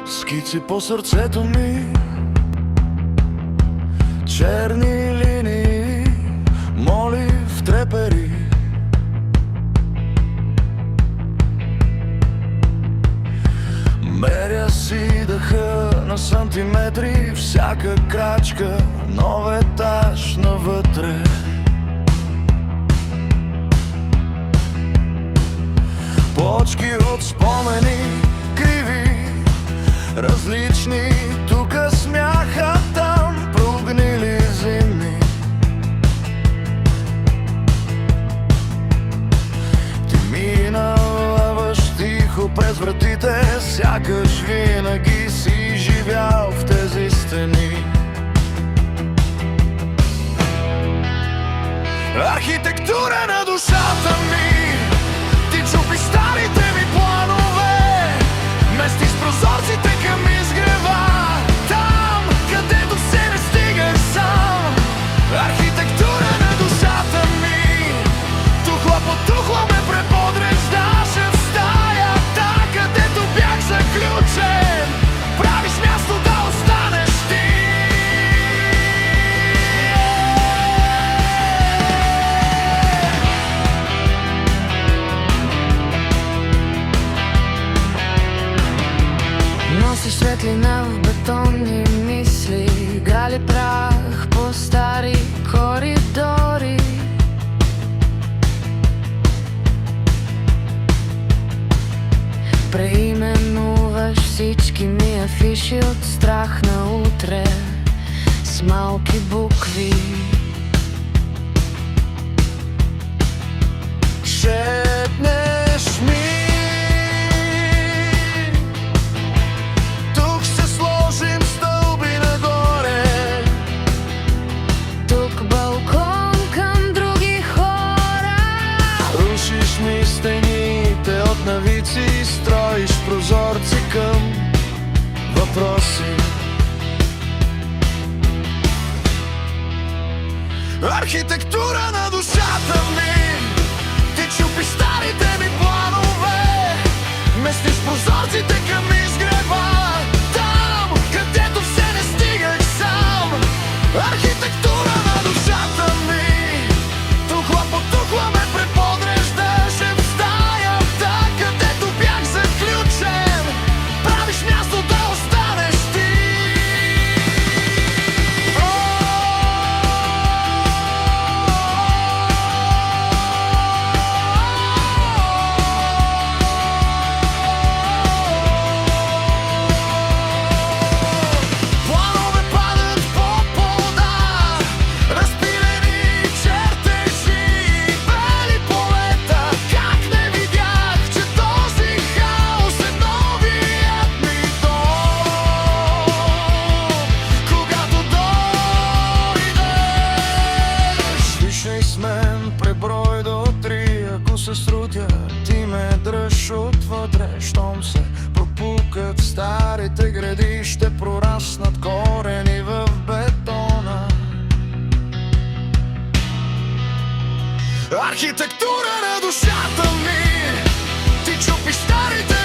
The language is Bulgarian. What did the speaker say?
Скици по сърцето ми, черни линии, моли в трепери. Меря си дъха на сантиметри, всяка крачка нов етаж навътре. Почки от спомени, криви, различни, тука смяха, там прогнили зими. Ти минаваш тихо през вратите, сякаш винаги си живял в тези стени. Архитектура на душата ми, ти чупи старите ми планове, мести с прозорците към изгрева, там, където се не стигах сам. Архитектура на душата ми, тухла по тухла ме преподреждаше в стаята, където бях заключен. Правиш място да останеш ти. Носи светлина в бетонни мисли, гали прах по стари коридори. Преименуваш всички ми афиши от страх на утре с малки букви. Шепнеш ми, тук ще сложим стълби нагоре, Тук балкон към други хора. рушиш ми стените от навици, строиш прозорци към въпроси. Архитектура на душата ми, ти чупиш старите ми планове, местиш прозорците към изгрева, там, където все не стигах сам. Архитектура на душата ми, тухла по тухла ме преподреждаше в стаята, където бях заключен. Правиш място да останеш ти. Планове падат по пода, разпилени чертежи, бели полета. Как не видях, че този хаос е новият ми дом. Когато дойдеш, свишай с мен, преброй до 3. Ако се срутя, ти ме дръж отвътре. Щом се пропукат старите гради, ще прораснат корени в бетона. Архитектура на душата ми, ти чупиш старите